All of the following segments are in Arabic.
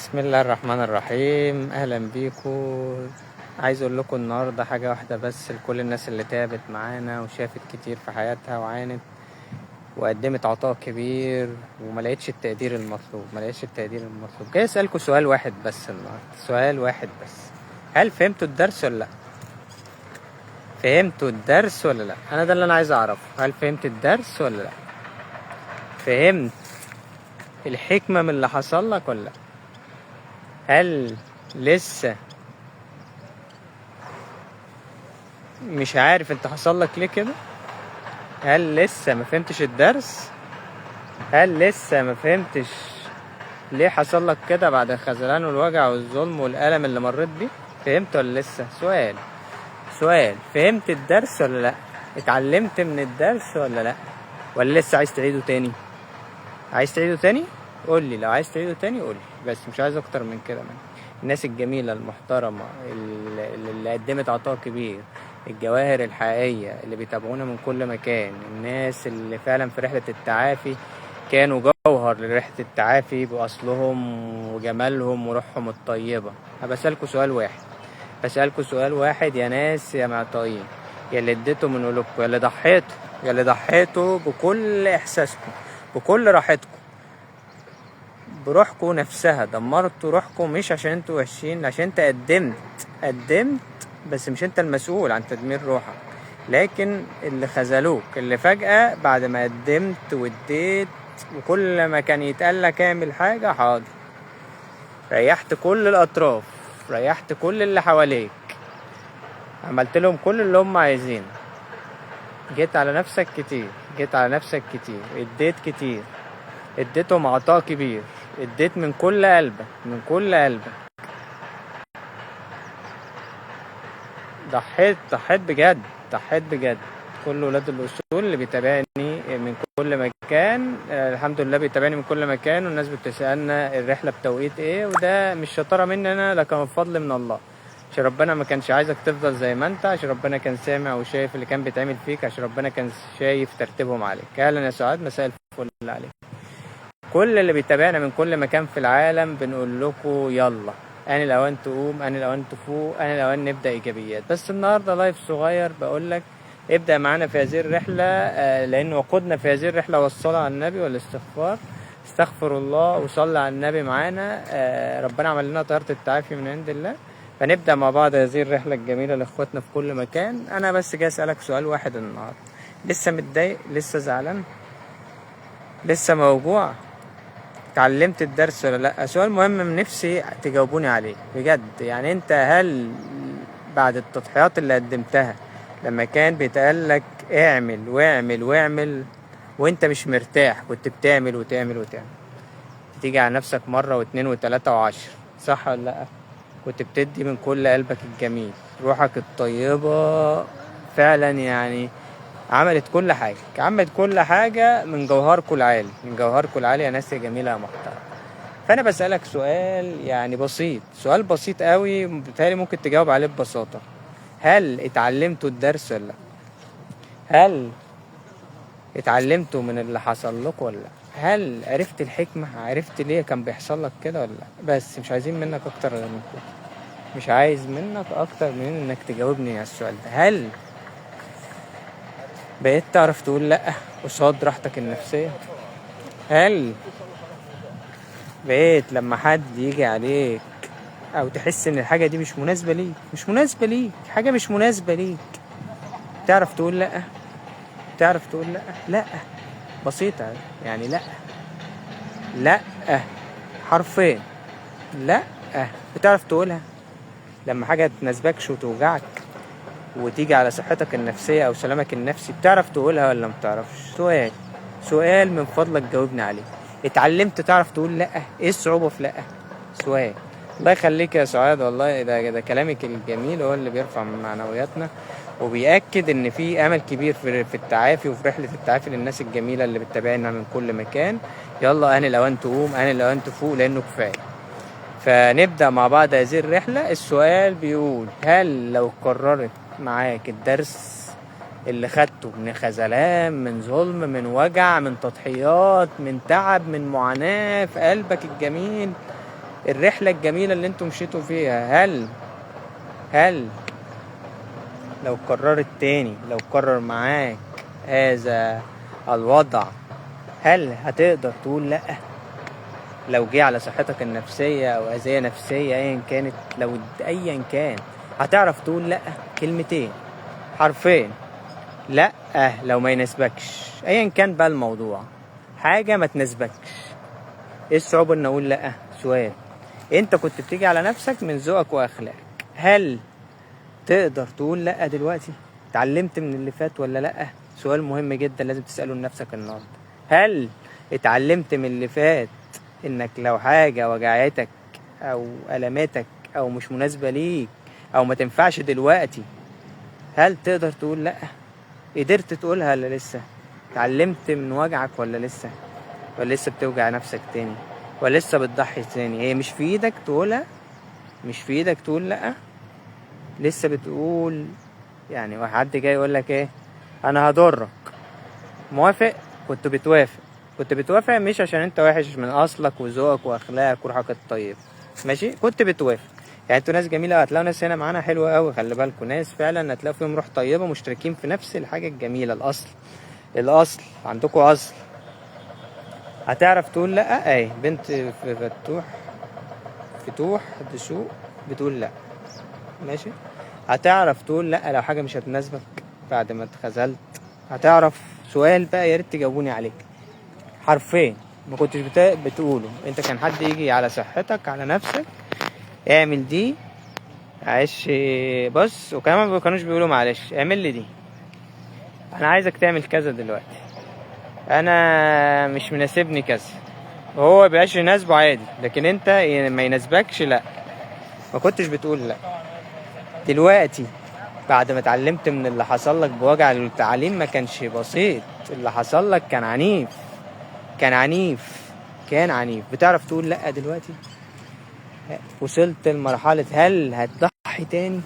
بسم الله الرحمن الرحيم. اهلا بيكم. عايز اقول لكم النهارده حاجه واحده بس لكل الناس اللي تعبت معانا وشافت كتير في حياتها وعانت وقدمت عطاء كبير وما لقيتش التقدير المطلوب. جاي اسالكم سؤال واحد بس النهارده، سؤال واحد بس: هل فهمتوا الدرس ولا لا؟ فهمتوا الدرس ولا لا؟ انا ده اللي انا عايز اعرفه. هل فهمت الدرس ولا لا؟ فهمت الحكمه من اللي حصل لك ولا لا؟ هل لسه مش عارف انت حصل لك ليه كده؟ هل لسه ما فهمتش الدرس؟ هل لسه ما فهمتش ليه حصل لك كده بعد الخذلان والوجع والظلم والألم اللي مريت بيه؟ فهمت ولا لسه؟ سؤال فهمت الدرس ولا لا؟ اتعلمت من الدرس ولا لا؟ ولا لسه عايز تعيده تاني؟ عايز تعيده تاني؟ قول لي. لو عايز تعيده تاني قول لي، بس مش عايز اكتر من كده. الناس الجميلة المحترمة اللي قدمت عطاء كبير، الجواهر الحقيقية اللي بيتابعونا من كل مكان، الناس اللي فعلا في رحلة التعافي كانوا جوهر لرحلة التعافي بأصلهم وجمالهم وروحهم الطيبة. بسألكوا سؤال واحد يا ناس يا معطائين، يا اللي اديتوا من قلوبكم، يا اللي ضحيتوا بكل إحساسكم، بكل راحتكم، بروحكم نفسها. دمرتوا روحكم مش عشان انتوا وحشين، عشان انت قدمت بس مش انت المسؤول عن تدمير روحك، لكن اللي خذلوك، اللي فجأة بعد ما قدمت واديت وكل ما كان يتقالك اعمل حاجة حاضر، ريحت كل الأطراف، ريحت كل اللي حواليك، عملت لهم كل اللي هم عايزينه، جيت على نفسك كتير، اديت كتير، اديتهم عطاء كبير، اديت من كل قلبك، ضحيت بجد. كل ولاد الاصول اللي بيتابعني من كل مكان، الحمد لله بيتابعني من كل مكان، والناس بتسألنا الرحله بتوقيت ايه، وده مش شطاره مني انا، لكن الفضل من الله. عشان ربنا ما كانش عايزك تفضل زي ما انت، عشان ربنا كان سامع وشايف اللي كان بيتعمل فيك، عشان ربنا كان شايف ترتيبهم عليك. اهلا يا سعاد، مساء الفل عليك. كل اللي بيتابعنا من كل مكان في العالم بنقول لكم يلا، آن الأوان تقوم، آن الأوان تفوق، آن الأوان نبدأ إيجابيات. بس النهاردة لايف صغير بقول لك ابدأ معانا في هذه الرحلة، لأن وقودنا في هذه الرحلة والصلاة على النبي والاستغفار. استغفر الله وصلى على النبي معانا. ربنا عمل لنا طيارة التعافي من عند الله، فنبدأ مع بعض هذه الرحلة الجميلة لإخواتنا في كل مكان. أنا بس جاي أسألك سؤال واحد النهاردة: لسه متضايق؟ لسه زعلان؟ لسه موجوع؟ اتعلمت الدرس ولا لا؟ سؤال مهم من نفسي تجاوبوني عليه بجد. يعني انت هل بعد التضحيات اللي قدمتها، لما كان بيتقالك اعمل واعمل وانت مش مرتاح، كنت بتعمل وتعمل، تيجي على نفسك مرة واتنين وتلاتة وعشر، صح ولا لا؟ كنت بتدي من كل قلبك الجميل، روحك الطيبة فعلا، يعني عملت كل حاجة من جوهركم العالي يا ناس يا جميلة يا محترم. فأنا بسألك سؤال يعني بسيط، سؤال بسيط قوي، بالتالي ممكن تجاوب عليه ببساطة: هل اتعلمتوا الدرس ولا لا؟ هل اتعلمتوا من اللي حصل لكم ولا لا؟ هل عرفت الحكمة؟ عرفت ليه كان بيحصل لك كده ولا لا؟ بس مش عايزين منك أكتر من كده، مش عايز منك أكتر من إنك تجاوبني على السؤال ده. هل بقيت تعرف تقول لأ قصاد راحتك النفسية؟ هل بقيت لما حد يجي عليك او تحس ان الحاجة دي مش مناسبة ليك، حاجة مش مناسبة ليك، تعرف تقول لأ؟ لأ بسيطة يعني، لأ حرفين، لأ بتعرف تقولها لما حاجة تناسبكش وتوجعك وتيجي على صحتك النفسية او سلامك النفسي، بتعرف تقولها ولا متعرفش؟ سؤال من فضلك جاوبني عليه. اتعلمت تعرف تقول لأ؟ ايه الصعوبة في لأ؟ سؤال. الله يخليك يا سعاد، والله ده كلامك الجميل هو اللي بيرفع من معنوياتنا وبيأكد ان في امل كبير في التعافي وفي رحلة التعافي للناس الجميلة اللي بتتابعنا من كل مكان. يلا آن الأوان تقوم، آن الأوان تفوق، لأنه كفاية. فنبدأ مع بعض هذه الرحلة. السؤال بيقول: هل لو قررت معاك الدرس اللي خدته من خذلان، من ظلم، من وجع، من تضحيات، من تعب، من معاناة في قلبك الجميل، الرحلة الجميلة اللي انتوا مشيتوا فيها، هل لو قررت تاني، لو قرر معاك هذا الوضع، هل هتقدر تقول لأ؟ لو جه على صحتك النفسية أو أذية نفسية أيا كانت، لو أيا كان، هتعرف تقول لأ؟ كلمتين حرفين، لأ لو ما يناسبكش أيا كان بقى الموضوع، حاجة ما تناسبكش. ايه الصعوبة ان اقول لأ؟ سؤال. انت كنت بتيجي على نفسك من ذوقك واخلاقك، هل تقدر تقول لأ دلوقتي؟ اتعلمت من اللي فات ولا لأ؟ سؤال مهم جدا لازم تسأله لنفسك النهارده. هل اتعلمت من اللي فات انك لو حاجة وجعتك او ألمتك او مش مناسبة ليك او ما تنفعش دلوقتي، هل تقدر تقول لأ؟ قدرت تقولها ولا لسه؟ اتعلمت من وجعك ولا لسه؟ ولا لسه بتوجع نفسك تاني؟ ولا لسه بتضحي تاني؟ هي مش في ايدك تقولها؟ مش في ايدك تقول لأ؟ لسه بتقول. يعني حد جاي يقول لك ايه، انا هضرك، موافق؟ كنت بتوافق مش عشان انت وحش من اصلك وذوقك واخلاقك وروحك الطيب، ماشي؟ كنت بتوافق. يعني انتوا ناس جميله، هتلاقوا ناس هنا معانا حلوه قوي، خلي بالكم، ناس فعلا هتلاقوا فيهم روح طيبه، مشتركين في نفس الحاجه الجميله، الاصل عندكم اصل. هتعرف تقول لا؟ اي بنت في فتوح دسوق بتقول لا، ماشي؟ هتعرف تقول لا لو حاجه مش هتناسبك بعد ما اتخذلت؟ هتعرف؟ سؤال بقى يا ريت تجاوبوني عليه، حرفين ما كنتش بتقوله. انت كان حد يجي على صحتك، على نفسك، اعمل دي، معلش بص، وكمان ما كانوش بيقولوا معلش اعمل لي دي، انا عايزك تعمل كذا دلوقتي، انا مش مناسبني كذا، وهو بيبقاش يناسبه عادي، لكن انت ما يناسبكش لا، ما كنتش بتقول لا. دلوقتي بعد ما اتعلمت من اللي حصل لك بوجع التعليم، ما كانش بسيط، اللي حصل لك كان عنيف، كان عنيف. بتعرف تقول لا دلوقتي؟ وصلت لمرحلة هل هتضحي تاني؟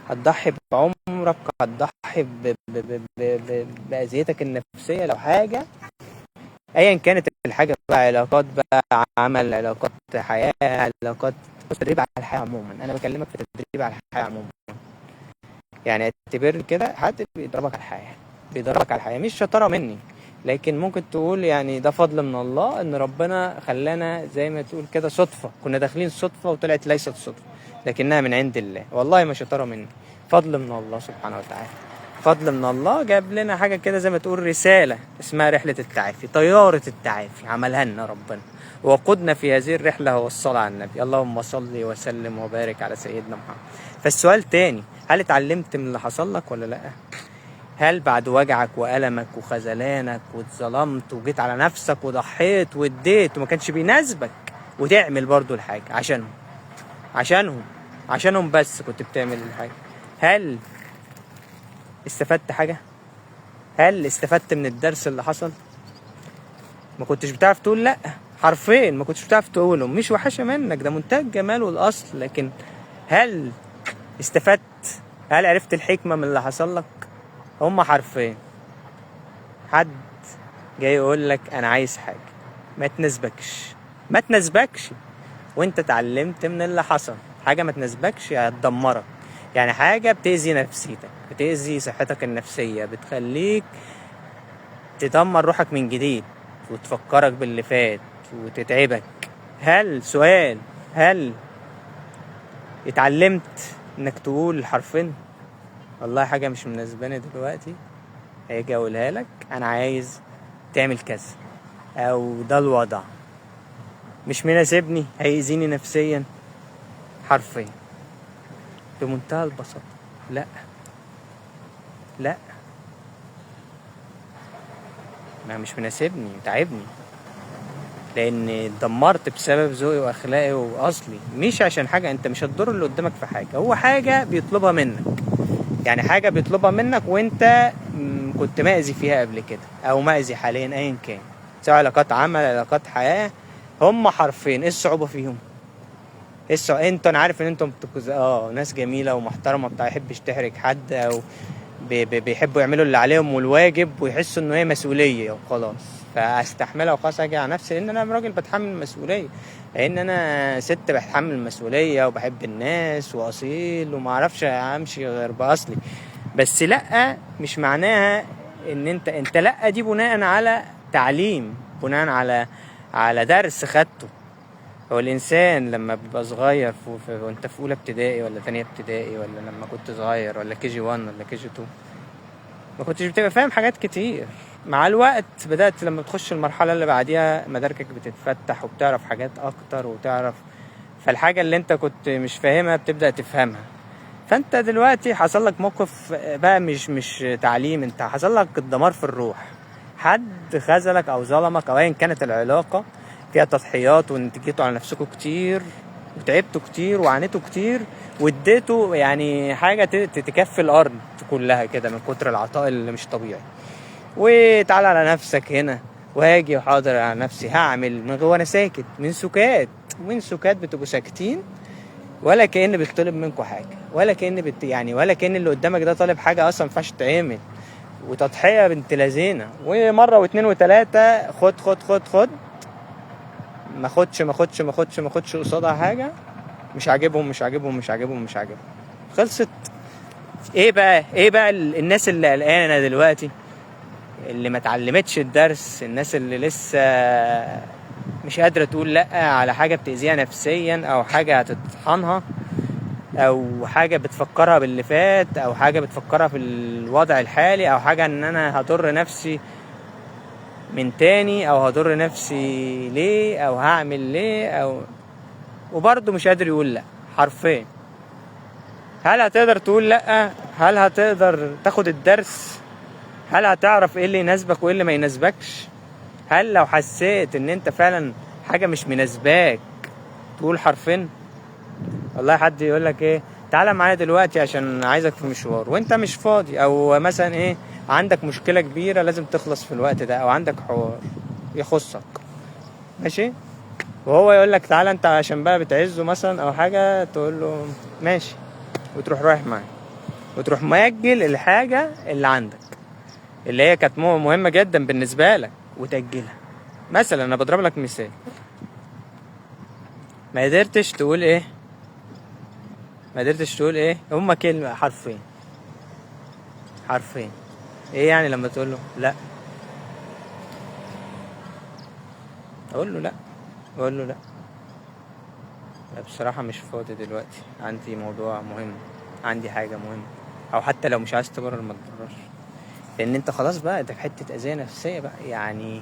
هتضحي بعمرك؟ هتضحي بأذيتك النفسية لو حاجة ايا كانت الحاجة بقى، علاقات بقى، عمل، علاقات حياة، علاقات، تدريب على الحياة عموما، انا بكلمك في تدريب على الحياة عموما. يعني اعتبر كده حد بيضربك على الحياة، مش شطارة مني، لكن ممكن تقول يعني ده فضل من الله، ان ربنا خلانا زي ما تقول كده صدفة، كنا داخلين صدفة وطلعت ليست صدفة، لكنها من عند الله، والله ما شطارة مني، فضل من الله سبحانه وتعالى، فضل من الله. جاب لنا حاجة كده زي ما تقول رسالة اسمها رحلة التعافي، طيارة التعافي عملها لنا ربنا، وقودنا في هذه الرحلة هو الصلاة على النبي، اللهم صل وسلم وبارك على سيدنا محمد. فالسؤال تاني، هل اتعلمت من اللي حصل لك ولا لأ؟ هل بعد وجعك وألمك وخذلانك واتظلمت وجيت على نفسك وضحيت واديت وما كانش بيناسبك، وتعمل برضو الحاجة عشانهم بس كنت بتعمل الحاجة، هل استفدت حاجة؟ هل استفدت من الدرس اللي حصل؟ ما كنتش بتعرف تقول لأ، حرفين ما كنتش بتعرف تقوله، مش وحشة منك، ده منتهى الجمال والأصل، لكن هل استفدت؟ هل عرفت الحكمة من اللي حصل لك؟ هما حرفين. حد جاي يقول لك انا عايز حاجة ما تناسبكش، وانت اتعلمت من اللي حصل، حاجة ما تناسبكش هتدمرك، يعني حاجة بتأذي نفسيتك، بتأذي صحتك النفسية، بتخليك تدمر روحك من جديد وتفكرك باللي فات وتتعبك. هل اتعلمت انك تقول حرفين؟ والله حاجة مش مناسباني دلوقتي، هيجي اقولها لك، انا عايز تعمل كذا، او ده الوضع مش مناسبني، هيأذيني نفسيا، حرفيا بمنتهى البساطة. لا ما مش مناسبني، تعبني، لان اتدمرت بسبب ذوقي واخلاقي واصلي، مش عشان حاجة. انت مش هتضر اللي قدامك في حاجة، هو حاجة بيطلبها منك، يعني حاجة بيطلبها منك وانت كنت مأذي فيها قبل كده او مأذي حاليا، ايا كان، سواء علاقات عمل، علاقات حياة، هم حرفين. ايه الصعوبة فيهم؟ انتوا، انا عارف ان انتم ناس جميلة ومحترمة، ما بتحبش تحرج حد، او بيحبوا يعملوا اللي عليهم والواجب، ويحسوا انه هي مسؤولية وخلاص، فاستحملها وخلاص اجي على نفسي، لان انا راجل بتحمل المسؤوليه، لان انا ست بتحمل المسؤوليه وبحب الناس واصيل وما اعرفش امشي غير باصلي. بس لا، مش معناها ان انت لا، دي بناء على تعليم، بناء على درس خدته. هو الانسان لما بيبقى صغير وانت في اولى ابتدائي ولا تانية ابتدائي، ولا لما كنت صغير ولا كي جي 1 ولا كي جي 2، ما كنتش بتبقى فاهم حاجات كتير. مع الوقت بدأت لما تخش المرحلة اللي بعديها مداركك بتتفتح وبتعرف حاجات اكتر وتعرف، فالحاجة اللي انت كنت مش فاهمها بتبدأ تفهمها. فانت دلوقتي حصل لك موقف بقى مش تعليم، انت حصل لك الدمار في الروح. حد خذلك او ظلمك او ايا كانت العلاقة فيها تضحيات، وانت جيتوا على نفسكم كتير وتعبتوا كتير وعانيتوا كتير واديتوا يعني حاجة تكفي الارض كلها كده من كتر العطاء اللي مش طبيعي. وتعال على نفسك هنا، واجي وحاضر على نفسي هعمل من وانا ساكت، من سكات بتبقوا ساكتين، ولا كأن بيطلب منكم حاجة، ولا كأن ولا كأن اللي قدامك ده طالب حاجة اصلا مينفعش تعمل. وتضحية بنت لذينة، ومرة واثنين وثلاثة خد خد خد خد، ما خدش قصادها حاجة. مش عاجبهم خلصت. ايه بقى الناس اللي قلقانة دلوقتي، اللي ما اتعلمتش الدرس، الناس اللي لسه مش قادرة تقول لا على حاجة بتأذيها نفسيا، او حاجة هتطحنها، او حاجة بتفكرها باللي فات، او حاجة بتفكرها في الوضع الحالي، او حاجة ان انا هضر نفسي من تاني، او هضر نفسي ليه، او هعمل ليه، وبرضه مش قادر يقول لا حرفيا. هل هتقدر تقول لا؟ هل هتقدر تاخد الدرس؟ هل هتعرف ايه اللي يناسبك وايه اللي ما يناسبكش؟ هل لو حسيت ان انت فعلا حاجة مش مناسباك تقول حرفين؟ والله حد يقولك ايه، تعالى معايا دلوقتي عشان عايزك في مشوار وانت مش فاضي، او مثلا ايه عندك مشكلة كبيرة لازم تخلص في الوقت ده، او عندك حوار يخصك، ماشي، وهو يقولك تعالى انت عشان بقى بتعزه مثلا او حاجة، تقول له ماشي، وتروح رايح معاه، وتروح مأجل الحاجة اللي عندك اللي هي كانت مهمة جدا بالنسبة لك وتأجلها. مثلا انا بضرب لك مثال، ما قدرتش تقول هما كلمة حرفين ايه يعني لما تقول له لا؟ اقول له لا بصراحة مش فاضي دلوقتي، عندي موضوع مهم، عندي حاجة مهمة. او حتى لو مش عايز تبرر ما تبررش، لان انت خلاص بقى انت في حتة اذية نفسية بقى. يعني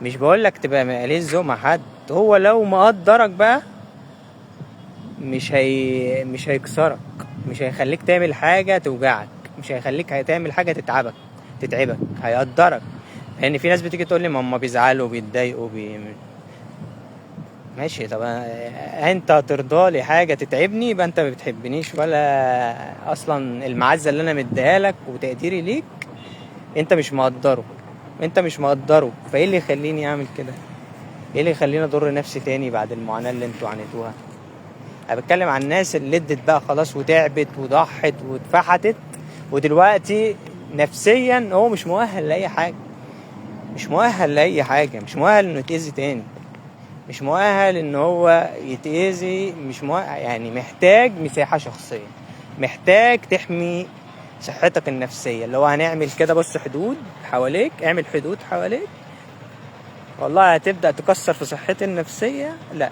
مش بقولك تبقى مقاليز ذوق مع حد، هو لو مقدرك بقى مش هيكسرك، مش هيخليك تعمل حاجة توجعك، مش هيخليك تعمل حاجة تتعبك، هيقدرك. يعني في ناس بتيجي تقول لي ما هم بيزعلوا وبيتضايقوا ماشي، طب انت هترضى لي حاجة تتعبني؟ يبقى انت ما بتحبنيش، ولا اصلا المعزة اللي انا مديها لك وتقديري ليك انت مش مقدره. فايه اللي يخليني اعمل كده؟ ايه اللي يخليني اضر نفسي تاني بعد المعاناة اللي انتوا عانيتوها؟ انا بتكلم عن الناس اللي ادت بقى خلاص وتعبت وضحت واتفحتت، ودلوقتي نفسيا هو مش مؤهل لاي حاجة، مش مؤهل انه يتأذي تاني، مش مؤهل ان هو يتأذي، مش مؤهل. يعني محتاج مساحة شخصية، محتاج تحمي صحتك النفسية. اللي هو هنعمل كده، بص حدود حواليك، اعمل حدود حواليك، والله هتبدأ تكسر في صحتي النفسية؟ لا،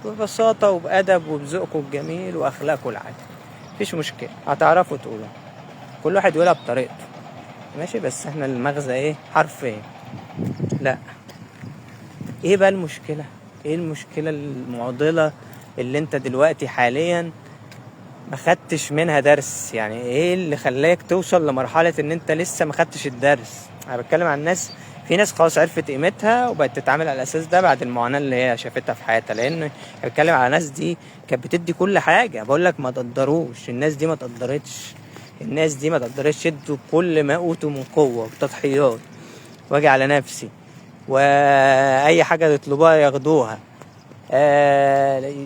ببساطة وبأدب وبذوقكم الجميل وأخلاقكم العالية، مفيش مشكلة، هتعرفوا تقولوا، كل واحد يقولها بطريقته، ماشي. بس احنا المغزى حرفين لا. ايه بقى المشكلة؟ ايه المشكلة المعضلة اللي انت دلوقتي حاليا ما خدتش منها درس؟ يعني ايه اللي خلاك توصل لمرحلة ان انت لسه ما خدتش الدرس؟ انا بتكلم عن الناس، في ناس خلاص عرفت قيمتها وبقت تتعامل على الاساس ده بعد المعاناة اللي هي شافتها في حياتها. لان بتكلم على ناس دي كانت بتدي كل حاجة، بقول لك ما تقدروش، الناس دي ما تقدرتش، ادوا كل ما اوتوا من قوة وتضحيات، واجي على نفسي واي حاجة يطلبوها ياخدوها.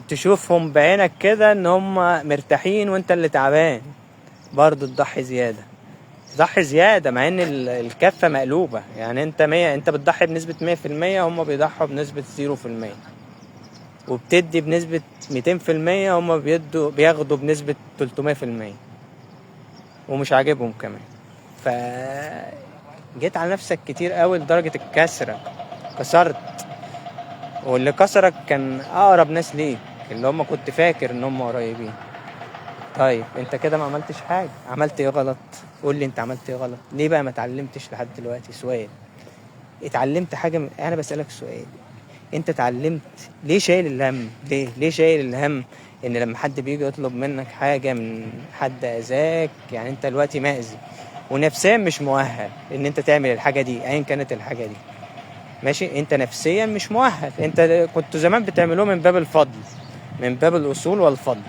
تشوفهم بعينك كده ان هم مرتاحين وانت اللي تعبان، برضو تضحي زيادة. ضحي زيادة مع ان الكفة مقلوبة. يعني انت 100، انت بتضحي بنسبة 100%، هم بيضحوا بنسبة 0%. وبتدي بنسبة 200%، هم بياخدوا بنسبة 300%. ومش عاجبهم كمان. ف جيت على نفسك كتير قوي لدرجة الكسرة، كسرت. واللي كسرك كان اقرب ناس ليك، اللي هم كنت فاكر ان هم قريبين. طيب انت كده ما عملتش حاجة. عملت ايه غلط؟ قول لي انت عملت ايه غلط. ليه بقى ما اتعلمتش لحد دلوقتي؟ سؤال. اتعلمت حاجة انا بسألك سؤال. انت اتعلمت؟ ليه شايل الهم؟ ليه شايل الهم ان لما حد بيجي يطلب منك حاجة من حد اذاك؟ يعني انت دلوقتي مأذي ونفسيا مش مؤهل ان انت تعمل الحاجة دي، ايا كانت الحاجة دي. ماشي، انت نفسيا مش مؤهل. انت كنت زمان بتعملوه من باب الفضل، من باب الاصول والفضل.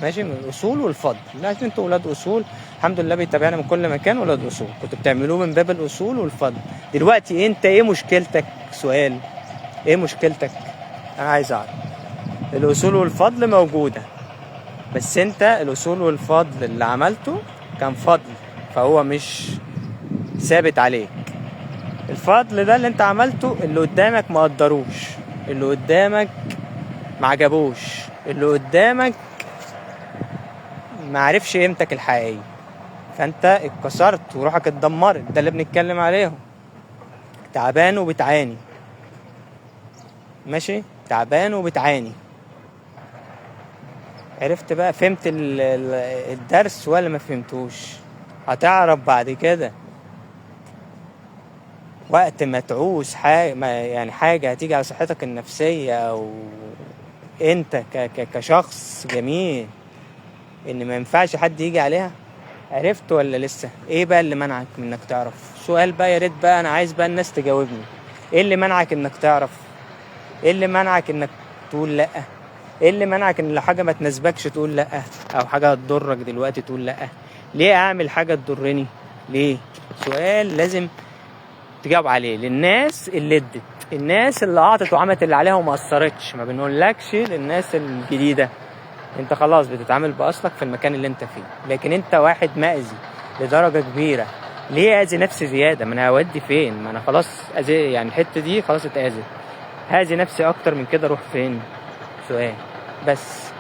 ماشي، من الاصول والفضل. لا، انتوا ولاد اصول، الحمد لله بيتابعنا من كل مكان. ولاد اصول كنتوا بتعملوه من باب الاصول والفضل. دلوقتي انت ايه مشكلتك؟ سؤال. ايه مشكلتك؟ انا عايز اعرف. الاصول والفضل موجوده، بس انت الاصول والفضل اللي عملته كان فضل، فهو مش ثابت عليك. الفضل ده اللي انت عملته، اللي قدامك ما قدروش، اللي قدامك ما عجبوش، اللي قدامك ما عرفش قيمتك الحقيقيه. فانت اتكسرت وروحك اتدمرت. ده اللي بنتكلم عليهم. تعبان وبتعاني. ماشي، تعبان وبتعاني. عرفت بقى؟ فهمت الدرس ولا ما فهمتوش؟ هتعرف بعد كده وقت ما تعوز حاجة، يعني حاجة هتيجي على صحتك النفسية او انت كشخص جميل، ان ما ينفعش حد يجي عليها. عرفت ولا لسه؟ ايه بقى اللي منعك من انك تعرف؟ سؤال بقى، يا ريت بقى، انا عايز بقى الناس تجاوبني. ايه اللي منعك انك تعرف؟ ايه اللي منعك انك تقول لا؟ ايه اللي منعك ان لو حاجه ما تناسبكش تقول لا، او حاجه هتضرك دلوقتي تقول لا؟ ليه اعمل حاجه تضرني؟ ليه؟ سؤال لازم تجاوب عليه. للناس اللي ادت، الناس اللي اعطت وعملت اللي عليها وما اثرتش، ما بنقولكش للناس الجديده. انت خلاص بتتعامل باصلك في المكان اللي انت فيه. لكن انت واحد مأذي لدرجه كبيره. ليه اذي نفسي زياده؟ ما انا هودي فين؟ ما انا خلاص اذي، يعني الحته دي خلاص اتاذت. هاذي نفسي اكتر من كده، اروح فين؟ سؤال بس.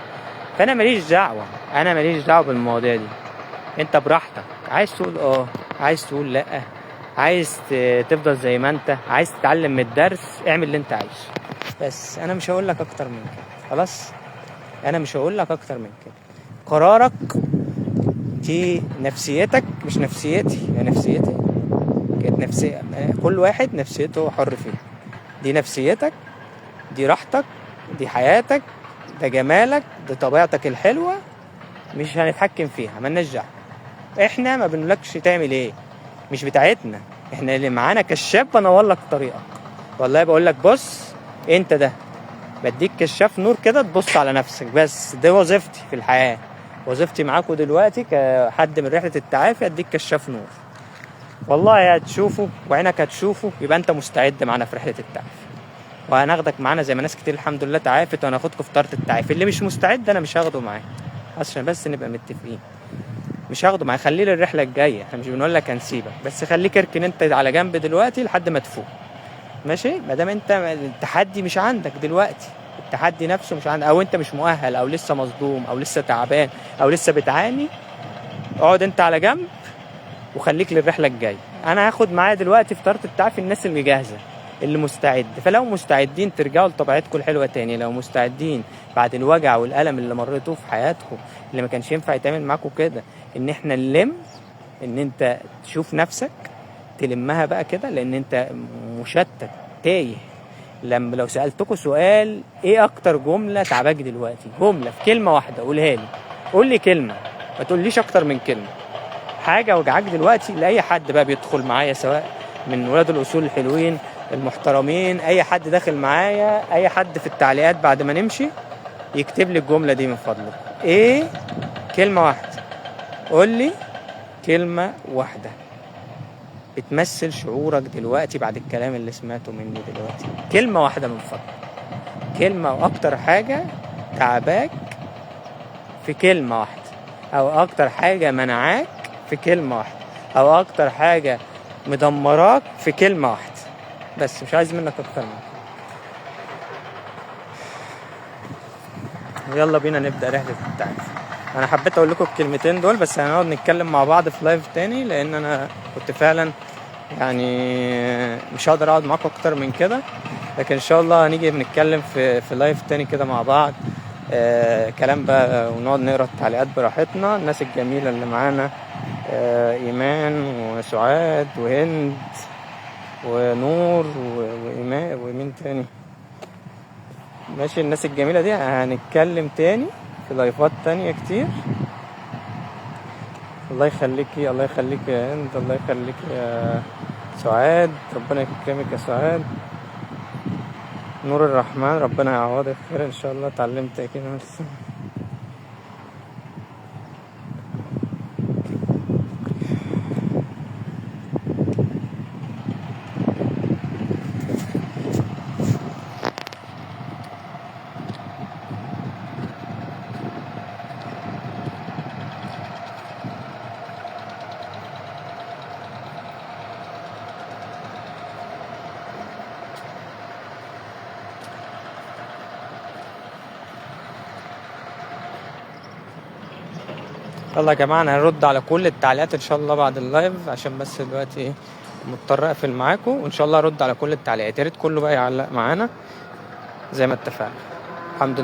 فانا ماليش دعوه، انا ماليش دعوه بالمواضيع دي. انت براحتك، عايز تقول عايز تقول لا، عايز تفضل زي ما انت عايز، تتعلم من الدرس، اعمل اللي انت عايزه. بس انا مش هقول لك اكتر من كده. خلاص، انا مش هقول لك اكتر من كده. قرارك. دي نفسيتك مش نفسيتي. هي نفسيتي كانت نفسية، كل واحد نفسيته حر فيها. دي نفسيتك، دي راحتك، دي حياتك، ده جمالك، ده طبيعتك الحلوة. مش هنتحكم فيها، مالناش دعوة. احنا ما بنقولكش تعمل ايه، مش بتاعتنا. احنا اللي معانا كشاف بنور لك طريقك. والله بقول لك بص، انت ده بديك كشاف نور كده، تبص على نفسك بس. دي وظيفتي في الحياة. وظيفتي معاكم دلوقتي كحد من رحلة التعافي، اديك كشاف نور. والله هتشوفه وعينك هتشوفه، يبقى انت مستعد معانا في رحلة التعافي. وهناخدك معانا زي ما ناس كتير الحمد لله تعافت، وهناخدكم في طارة التعافي. اللي مش مستعد انا مش هاخده معايا، عشان بس نبقى متفقين. مش هاخده معايا، خليه للرحلة الجاية. احنا مش بنقول لك هنسيبك، بس خليك اركن انت على جنب دلوقتي لحد ما تفوق. ماشي، ما دام انت التحدي مش عندك دلوقتي، التحدي نفسه مش عندك، او انت مش مؤهل، او لسه مصدوم، او لسه تعبان، او لسه بتعاني، اقعد انت على جنب وخليك للرحله الجايه. انا هاخد معايا دلوقتي في طارة التعافي الناس اللي جاهزه، اللي مستعد. فلو مستعدين ترجعوا لطبيعتكم الحلوه تاني، لو مستعدين بعد الوجع والالم اللي مريتوه في حياتكم، اللي ما كانش ينفع يتعمل معاكم كده، ان احنا نلم، ان انت تشوف نفسك تلمها بقى كده، لان انت مشتت تايه. لو سألتكوا سؤال، ايه اكتر جملة تعباك دلوقتي؟ جملة في كلمة واحدة قولها لي. قول لي كلمة، ما تقوليش اكتر من كلمة. حاجة وجعاك دلوقتي، لأي حد بقى بيدخل معايا، سواء من ولاد الأصول الحلوين المحترمين، أي حد داخل معايا، أي حد في التعليقات بعد ما نمشي يكتب لي الجملة دي من فضلك. ايه؟ كلمة واحدة. قول لي كلمة واحدة بتمثل شعورك دلوقتي بعد الكلام اللي سمعته مني دلوقتي. كلمة واحدة من فضلك. كلمة، واكتر حاجة تعباك في كلمة واحدة، او اكتر حاجة منعاك في كلمة واحدة. او اكتر حاجة مدمراك في كلمة واحدة بس، مش عايز منك اكتر من كده. يلا بينا نبدأ رحلة التعريف. انا حبيت اقول لكم الكلمتين دول، بس هنقعد نتكلم مع بعض في لايف تاني، لان انا كنت فعلا يعني مش هقدر اقعد معاكم اكتر من كده. لكن ان شاء الله هنيجي بنتكلم في لايف تاني كده مع بعض، كلام بقى، ونقعد نقرا التعليقات براحتنا. الناس الجميلة اللي معانا، ايمان وسعاد وهند ونور وايمان ومين تاني، ماشي. الناس الجميلة دي هنتكلم تاني في لايفات تانية كتير. الله يخليكي، الله يخليكي يا هند، الله يخليكي يا سعاد، ربنا يكرمك يا سعاد. نور الرحمن، ربنا يعوضك خير ان شاء الله. اتعلمت اكيد بس. يلا يا جماعة، انا هرد على كل التعليقات ان شاء الله بعد اللايف، عشان بس دلوقتي ايه مضطر اقفل معاكم. وان شاء الله هرد على كل التعليقات. يا ريت كله بقى يعلق معانا زي ما اتفقنا. الحمد لله.